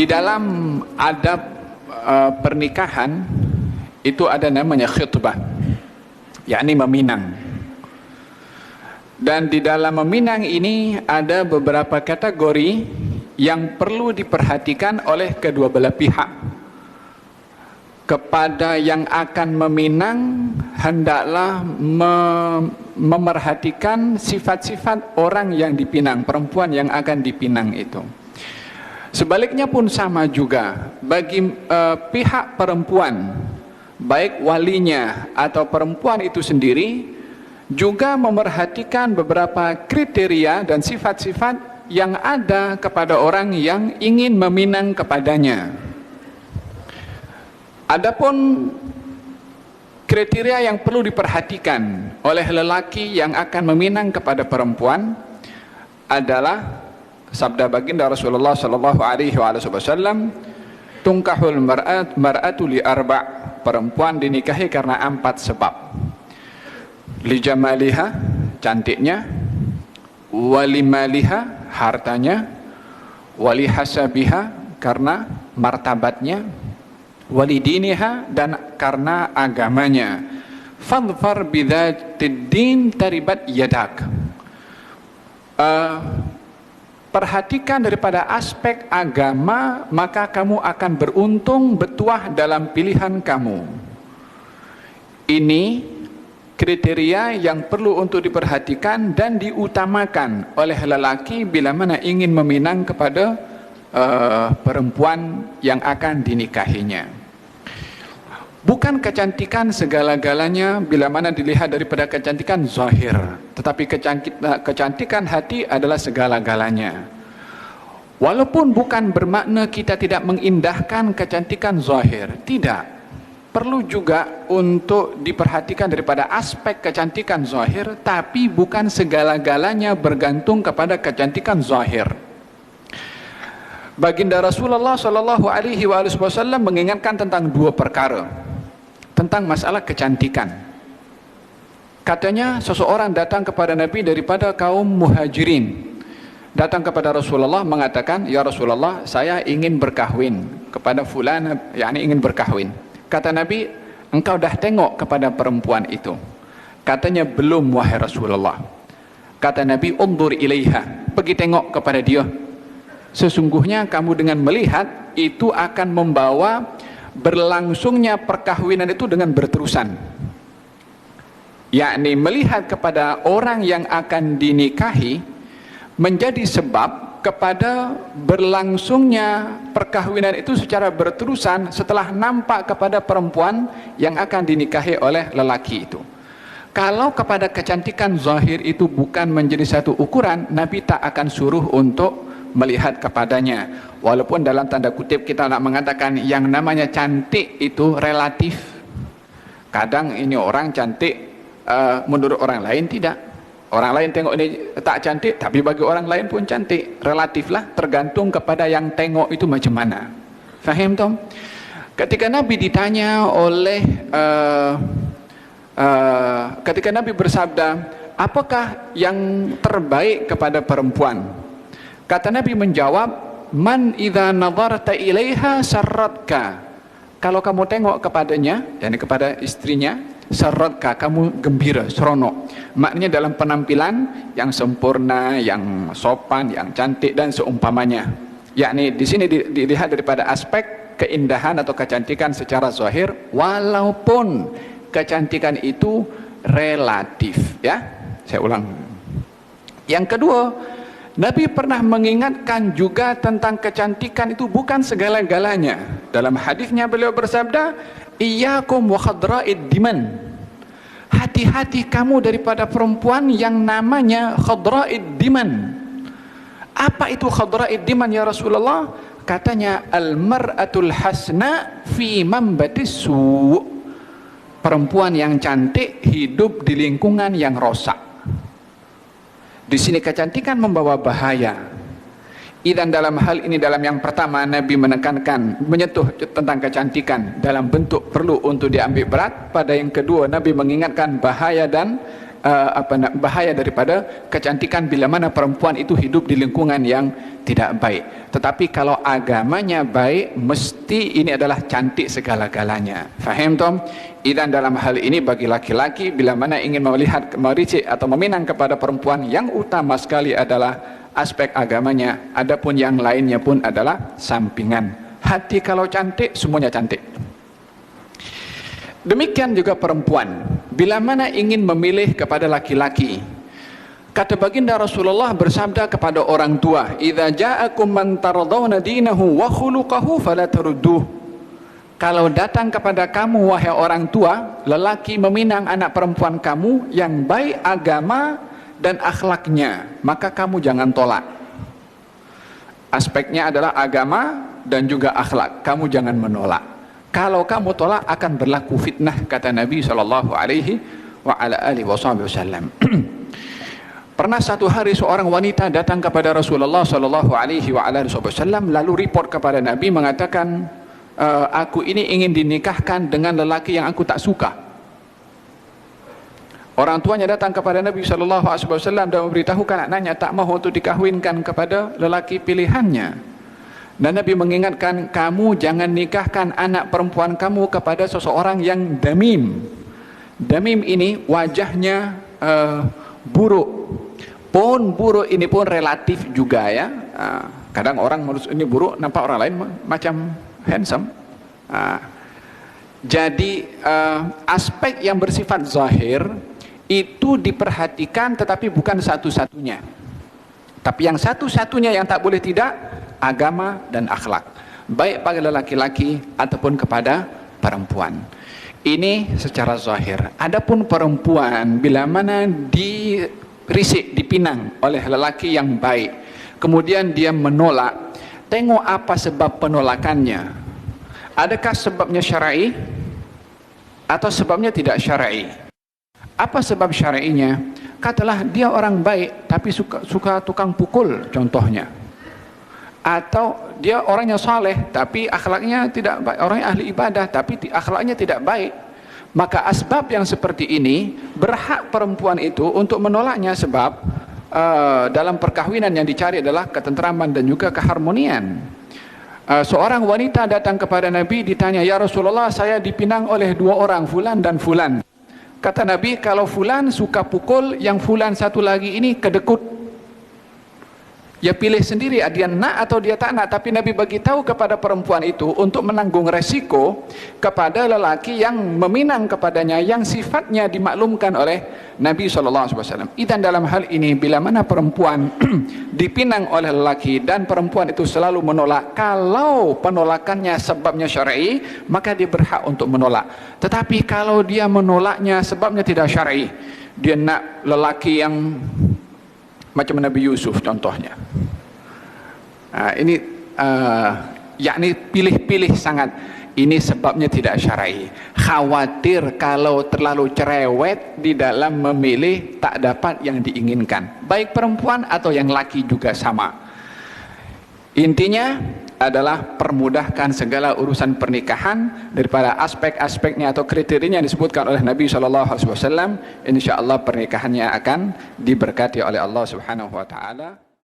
Di dalam adab pernikahan itu ada namanya khitbah, yakni meminang. Dan di dalam meminang ini ada beberapa kategori yang perlu diperhatikan oleh kedua belah pihak. Kepada yang akan meminang hendaklah memerhatikan sifat-sifat orang yang dipinang, perempuan yang akan dipinang itu. Sebaliknya pun sama juga bagi pihak perempuan, baik walinya atau perempuan itu sendiri, juga memerhatikan beberapa kriteria dan sifat-sifat yang ada kepada orang yang ingin meminang kepadanya. Adapun kriteria yang perlu diperhatikan oleh lelaki yang akan meminang kepada perempuan adalah sabda baginda Rasulullah sallallahu alaihi wasallam, "Tunkahul mar'atu li arba'." Perempuan dinikahi karena 4 sebab. Li jamaliha, cantiknya, wali maliha, hartanya, wali hasabiha, karena martabatnya, wali diniha, dan karena agamanya. Fadfar bidzatid din taribat yadak. Perhatikan daripada aspek agama, maka kamu akan beruntung bertuah dalam pilihan kamu. Ini kriteria yang perlu untuk diperhatikan dan diutamakan oleh lelaki bila mana ingin meminang kepada perempuan yang akan dinikahinya. Bukan kecantikan segala-galanya bila mana dilihat daripada kecantikan zahir, tetapi kecantikan hati adalah segala-galanya. Walaupun bukan bermakna kita tidak mengindahkan kecantikan zahir, tidak. Perlu juga untuk diperhatikan daripada aspek kecantikan zahir, tapi bukan segala-galanya bergantung kepada kecantikan zahir. Baginda Rasulullah sallallahu alaihi wasallam mengingatkan tentang 2 perkara tentang masalah kecantikan. Katanya seseorang datang kepada Nabi daripada kaum Muhajirin, datang kepada Rasulullah mengatakan, "Ya Rasulullah, saya ingin berkahwin kepada fulan, yakni ingin berkahwin." Kata Nabi, "Engkau dah tengok kepada perempuan itu?" Katanya, "Belum wahai Rasulullah." Kata Nabi, "Undur ilaiha." Pergi tengok kepada dia. Sesungguhnya kamu dengan melihat itu akan membawa berlangsungnya perkahwinan itu dengan berterusan. Yakni melihat kepada orang yang akan dinikahi menjadi sebab kepada berlangsungnya perkahwinan itu secara berterusan setelah nampak kepada perempuan yang akan dinikahi oleh lelaki itu. Kalau kepada kecantikan zahir itu bukan menjadi satu ukuran, Nabi tak akan suruh untuk melihat kepadanya. Walaupun dalam tanda kutip kita nak mengatakan yang namanya cantik itu relatif. Kadang ini orang cantik menurut orang lain tidak. Orang lain tengok ini tak cantik, tapi bagi orang lain pun cantik. Relatif lah, tergantung kepada yang tengok itu macam mana. Faham Tom? Ketika Nabi ditanya oleh ketika Nabi bersabda, apakah yang terbaik kepada perempuan? Kata Nabi menjawab, "Man idza nadharta ilaiha sarratka." Kalau kamu tengok kepadanya, yakni kepada istrinya, sarratka, kamu gembira, seronok. Maknanya dalam penampilan yang sempurna, yang sopan, yang cantik dan seumpamanya. Yakni di sini dilihat daripada aspek keindahan atau kecantikan secara zahir, walaupun kecantikan itu relatif, ya. Saya ulang. Yang kedua, Nabi pernah mengingatkan juga tentang kecantikan itu bukan segala-galanya. Dalam hadisnya beliau bersabda, "Iyyakum wa khadra'id diman." Hati-hati kamu daripada perempuan yang namanya khadra'id diman. Apa itu khadra'id diman ya Rasulullah? Katanya, "Al-mar'atul hasna fi mambatis su'." Perempuan yang cantik hidup di lingkungan yang rosak. Di sini kecantikan membawa bahaya. Dan dalam hal ini, dalam yang pertama Nabi menekankan menyentuh tentang kecantikan dalam bentuk perlu untuk diambil berat. Pada yang kedua Nabi mengingatkan bahaya dan bahaya daripada kecantikan bila mana perempuan itu hidup di lingkungan yang tidak baik. Tetapi kalau agamanya baik, mesti ini adalah cantik segala-galanya. Faham tom? Dan dalam hal ini bagi laki-laki bila mana ingin melihat mericik atau meminang kepada perempuan, yang utama sekali adalah aspek agamanya. Adapun yang lainnya pun adalah sampingan. Hati kalau cantik, semuanya cantik. Demikian juga perempuan, bila mana ingin memilih kepada laki-laki, kata baginda Rasulullah bersabda kepada orang tua, "Idza ja'akum man tardawna dinahu wa khuluquhu fala tarudduh." Kalau datang kepada kamu wahai orang tua, lelaki meminang anak perempuan kamu yang baik agama dan akhlaknya, maka kamu jangan tolak. Aspeknya adalah agama dan juga akhlak, kamu jangan menolak. Kalau kamu tolak akan berlaku fitnah, kata Nabi SAW. Pernah satu hari seorang wanita datang kepada Rasulullah SAW, lalu report kepada Nabi mengatakan, aku ini ingin dinikahkan dengan lelaki yang aku tak suka. Orang tuanya datang kepada Nabi SAW dan memberitahukan anaknya tak mahu untuk dikahwinkan kepada lelaki pilihannya. Dan Nabi mengingatkan, kamu jangan nikahkan anak perempuan kamu kepada seseorang yang damim. Damim ini wajahnya buruk. Buruk ini pun relatif juga ya. Kadang orang menurut ini buruk, nampak orang lain macam handsome. Jadi aspek yang bersifat zahir itu diperhatikan, tetapi bukan satu-satunya. Tapi yang satu-satunya yang tak boleh tidak, agama dan akhlak, baik pada laki-laki ataupun kepada perempuan. Ini secara zahir. Adapun perempuan bila mana dirisik, dipinang oleh lelaki yang baik, kemudian dia menolak, tengok apa sebab penolakannya. Adakah sebabnya syar'i atau sebabnya tidak syar'i? Apa sebab syar'inya? Katalah dia orang baik tapi suka tukang pukul contohnya. Atau dia orangnya saleh tapi akhlaknya tidak baik, orangnya ahli ibadah tapi akhlaknya tidak baik, maka asbab yang seperti ini berhak perempuan itu untuk menolaknya, sebab dalam perkahwinan yang dicari adalah ketentraman dan juga keharmonian. Seorang wanita datang kepada Nabi, ditanya, "Ya Rasulullah, saya dipinang oleh dua orang, fulan dan fulan." Kata Nabi, kalau fulan suka pukul, yang fulan satu lagi ini kedekut. Ya pilih sendiri, dia nak atau dia tak nak. Tapi Nabi bagi tahu kepada perempuan itu untuk menanggung resiko kepada lelaki yang meminang kepadanya, yang sifatnya dimaklumkan oleh Nabi SAW. Dan dalam hal ini, bila mana perempuan dipinang oleh lelaki dan perempuan itu selalu menolak, kalau penolakannya sebabnya syar'i, maka dia berhak untuk menolak. Tetapi kalau dia menolaknya sebabnya tidak syar'i, dia nak lelaki yang macam Nabi Yusuf contohnya, ini yakni pilih-pilih sangat, ini sebabnya tidak syar'i. Khawatir kalau terlalu cerewet di dalam memilih tak dapat yang diinginkan, baik perempuan atau yang laki juga sama. Intinya adalah permudahkan segala urusan pernikahan daripada aspek-aspeknya atau kriterianya yang disebutkan oleh Nabi SAW. InsyaAllah pernikahannya akan diberkati oleh Allah Subhanahu Wa Taala.